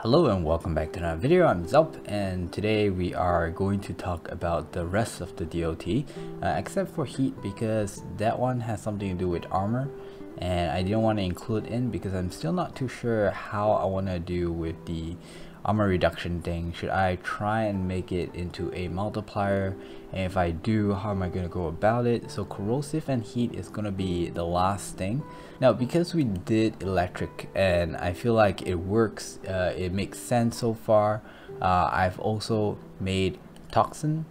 Hello and welcome back to another video. I'm Zelp, and today we are going to talk about the rest of the DOT except for heat, because that one has something to do with armor and I didn't want to include in because I'm still not too sure how I want to do with the armor reduction thing. Should I try and make it into a multiplier, and if I do, how am I going to go about it? So corrosive and heat is going to be the last thing. Now, because we did electric and I feel like it works, it makes sense so far, I've also made toxin,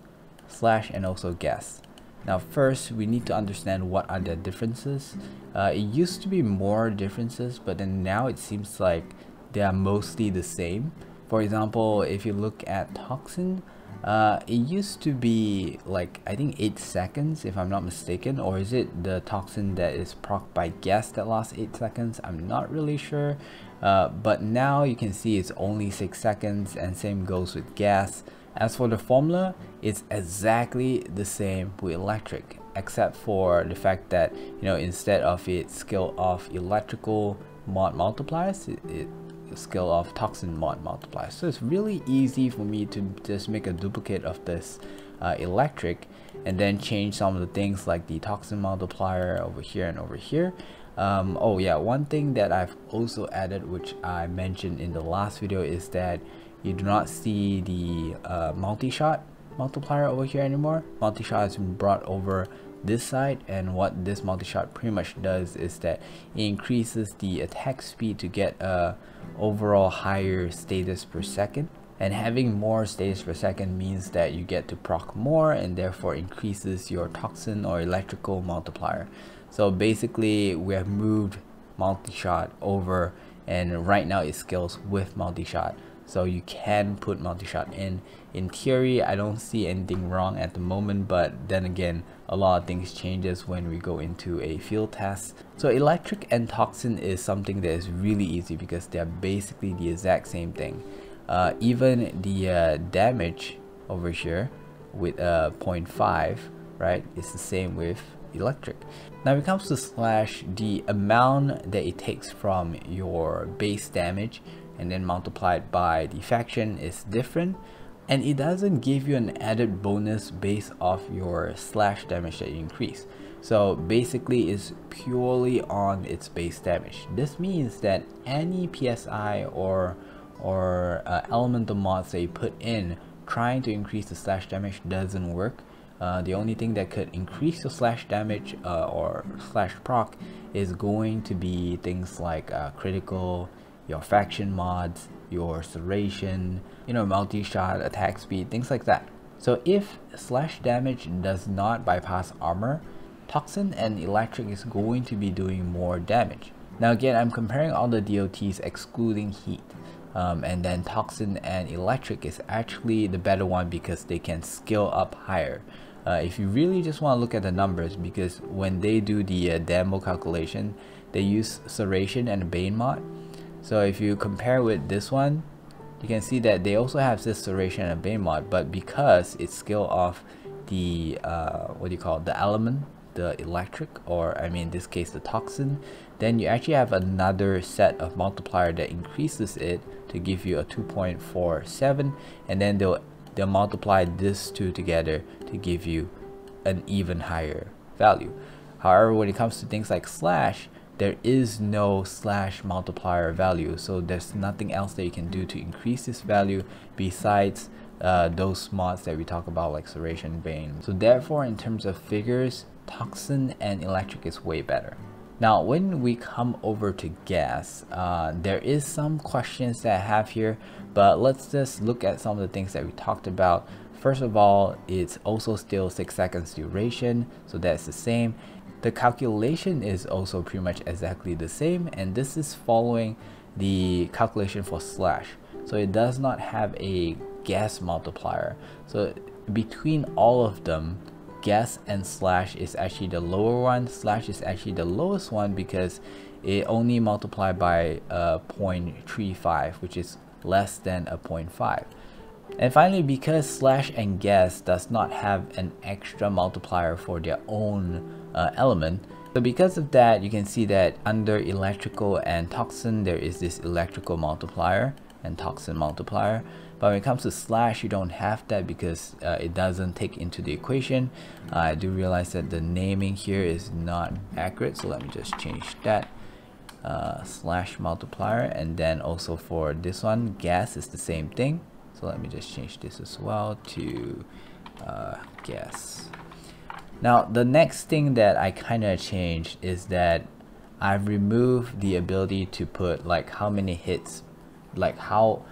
slash, and also gas. Now first we need to understand what are the differences. It used to be more differences, but then now it seems like they are mostly the same. For example, if you look at toxin, it used to be like, I think 8 seconds if I'm not mistaken, or is it the toxin that is proc by gas that lasts 8 seconds? I'm not really sure, but now you can see it's only 6 seconds, and same goes with gas. As for the formula, it's exactly the same with electric, except for the fact that, you know, instead of it skill of electrical mod multipliers, it skill of toxin mod multipliers. So it's really easy for me to just make a duplicate of this electric and then change some of the things like the toxin multiplier over here and over here. Oh yeah, one thing that I've also added, which I mentioned in the last video, is that you do not see the multi-shot multiplier over here anymore. Multi-shot has been brought over this side, and what this multi-shot pretty much does is that it increases the attack speed to get a overall higher status per second, and having more status per second means that you get to proc more and therefore increases your toxin or electrical multiplier. So basically we have moved multi-shot over, and right now it scales with multi-shot, so you can put multi-shot in. In theory, I don't see anything wrong at the moment, but then again, a lot of things changes when we go into a field test. So electric and toxin is something that is really easy because they are basically the exact same thing. Even the damage over here with 0.5, right, is the same with electric. Now when it comes to slash, the amount that it takes from your base damage and then multiplied by the faction is different, and it doesn't give you an added bonus based off your slash damage that you increase. So basically it's purely on its base damage. This means that any PSI or elemental mods that you put in trying to increase the slash damage doesn't work. The only thing that could increase your slash damage or slash proc is going to be things like critical, your faction mods, your serration, you know, multi-shot, attack speed, things like that. So if slash damage does not bypass armor, toxin and electric is going to be doing more damage. Now again, I'm comparing all the DOTs excluding heat, and then toxin and electric is actually the better one because they can scale up higher. If you really just want to look at the numbers, because when they do the demo calculation, they use serration and bane mod. So if you compare with this one, you can see that they also have this serration and bane mod, but because it's scale off the what do you call it, the element, the electric, or I mean in this case the toxin, then you actually have another set of multiplier that increases it to give you a 2.47, and then they'll multiply this two together to give you an even higher value. However, when it comes to things like slash, there is no slash multiplier value, so there's nothing else that you can do to increase this value besides those mods that we talk about like serration, bane. So therefore, in terms of figures, toxin and electric is way better. Now when we come over to gas, there is some questions that I have here, but let's just look at some of the things that we talked about. First of all, it's also still 6 seconds duration, so that's the same. The calculation is also pretty much exactly the same, and this is following the calculation for slash. So it does not have a gas multiplier. So between all of them, gas and slash is actually the lower one. Slash is actually the lowest one because it only multiplied by 0.35, which is less than a 0.5. And finally, because slash and gas does not have an extra multiplier for their own element, so because of that, you can see that under electrical and toxin there is this electrical multiplier, and Toxin multiplier. But when it comes to slash, you don't have that because it doesn't take into the equation. I do realize that the naming here is not accurate, so let me just change that. Slash multiplier, and then also for this one, gas is the same thing. So let me just change this as well to gas. Now the next thing that I kind of changed is that I've removed the ability to put like how many hits, like how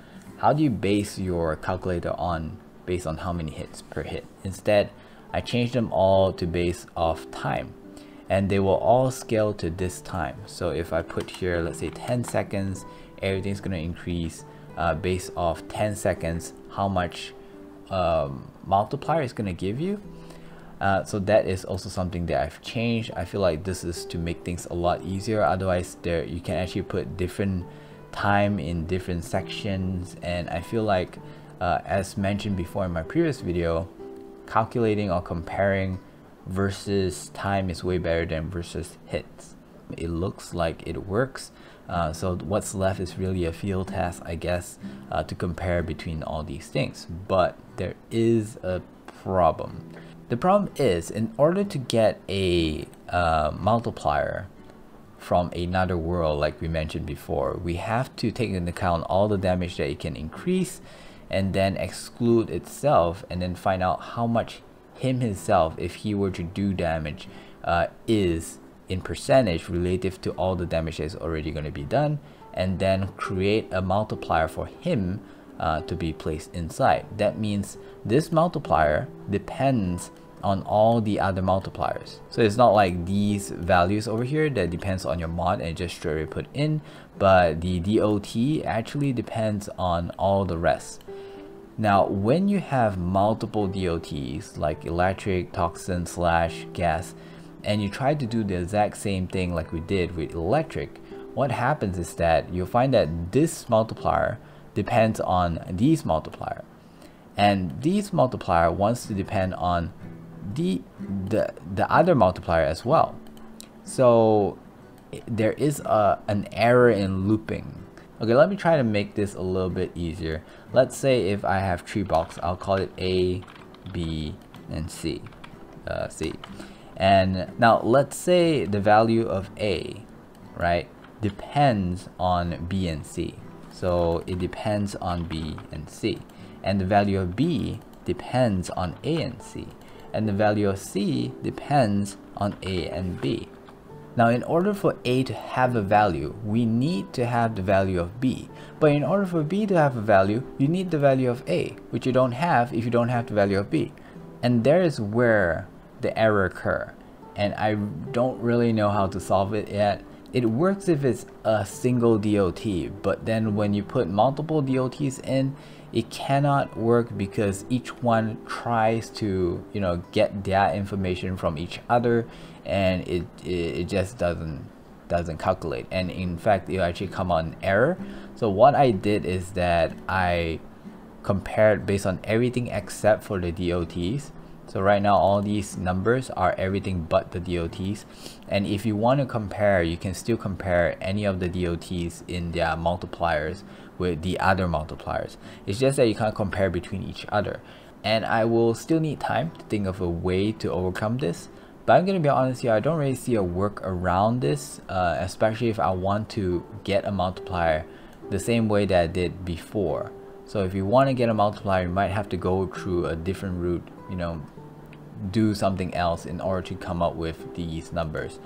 do you base your calculator on based on how many hits per hit. Instead, I changed them all to base off time, and they will all scale to this time. So if I put here, let's say 10 seconds, everything's going to increase based off 10 seconds, how much multiplier is going to give you. So that is also something that I've changed. I feel like this is to make things a lot easier. Otherwise, you can actually put different time in different sections, and I feel like as mentioned before in my previous video, calculating or comparing versus time is way better than versus hits. It looks like it works, so what's left is really a field task, I guess, to compare between all these things. But there is a problem. The problem is, in order to get a multiplier from another world, like we mentioned before, we have to take into account all the damage that it can increase, and then exclude itself, and then find out how much himself, if he were to do damage, is in percentage relative to all the damage that is already going to be done, and then create a multiplier for him to be placed inside. That means this multiplier depends on all the other multipliers. So it's not like these values over here that depends on your mod and just straight away put in, but the DOT actually depends on all the rest. Now, when you have multiple DOTs like electric, toxin, slash, gas, and you try to do the exact same thing like we did with electric, what happens is that you'll find that this multiplier depends on these multiplier, and these multiplier wants to depend on the other multiplier as well. So there is an error in looping. Okay, let me try to make this a little bit easier. Let's say if I have 3 blocks, I'll call it A, B, and C. And now let's say the value of A, right, depends on B and C. So it depends on B and C. And the value of B depends on A and C. And the value of C depends on A and B. Now, in order for A to have a value, we need to have the value of B. But in order for B to have a value, you need the value of A, which you don't have if you don't have the value of B. And there is where the error occurs. And I don't really know how to solve it yet. It works if it's a single DOT, but then when you put multiple DOTs in, it cannot work because each one tries to, you know, get their information from each other, and it just doesn't calculate, and in fact it actually come on error. So what I did is that I compared based on everything except for the DOTs. So right now all these numbers are everything but the DOTs, and if you want to compare, you can still compare any of the DOTs in their multipliers with the other multipliers. It's just that you can't compare between each other, and I will still need time to think of a way to overcome this. But I'm gonna be honest here, I don't really see a work around this, especially if I want to get a multiplier the same way that I did before. So if you want to get a multiplier, you might have to go through a different route, you know, do something else in order to come up with these numbers.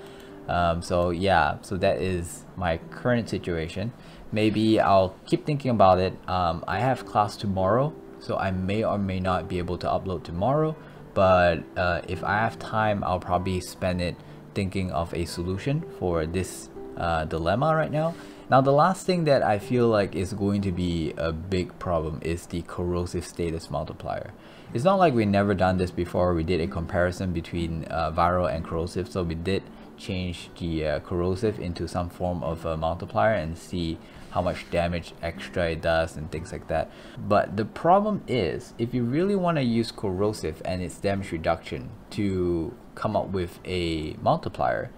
So yeah, so that is my current situation. Maybe I'll keep thinking about it. I have class tomorrow, so I may or may not be able to upload tomorrow, but if I have time, I'll probably spend it thinking of a solution for this dilemma right now. Now, the last thing that I feel like is going to be a big problem is the corrosive status multiplier. It's not like we never done this before. We did a comparison between viral and corrosive, so we did change the corrosive into some form of a multiplier and see how much damage extra it does and things like that. But the problem is, if you really want to use corrosive and its damage reduction to come up with a multiplier,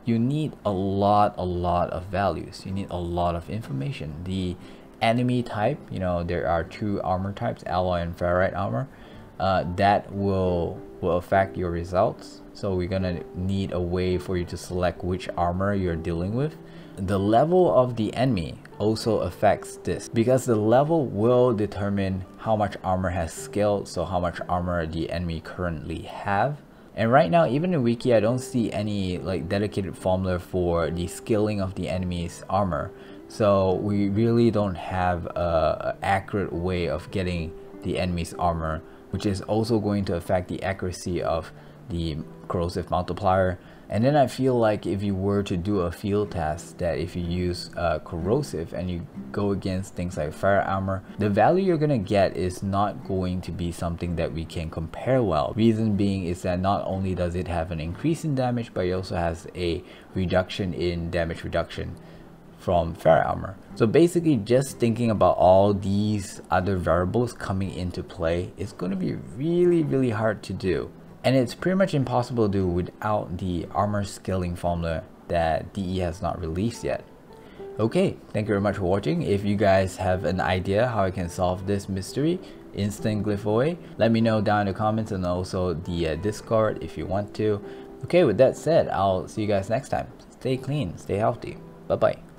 you need a lot of values. You need a lot of information. The enemy type, you know, there are two armor types, alloy and ferrite armor, that will affect your results. So we're gonna need a way for you to select which armor you're dealing with. The level of the enemy also affects this, because the level will determine how much armor has scaled, so how much armor the enemy currently have. And right now, even in wiki, I don't see any like dedicated formula for the scaling of the enemy's armor. So we really don't have a accurate way of getting the enemy's armor, which is also going to affect the accuracy of the corrosive multiplier. And then I feel like if you were to do a field test, that if you use corrosive and you go against things like ferrite armor, the value you're gonna get is not going to be something that we can compare well. Reason being is that not only does it have an increase in damage, but it also has a reduction in damage reduction from ferrite armor. So basically, just thinking about all these other variables coming into play is going to be really hard to do. And it's pretty much impossible to do without the armor scaling formula that DE has not released yet. Okay, thank you very much for watching. If you guys have an idea how I can solve this mystery, instant giveaway, let me know down in the comments, and also the Discord if you want to. Okay, with that said, I'll see you guys next time. Stay clean, stay healthy. Bye bye.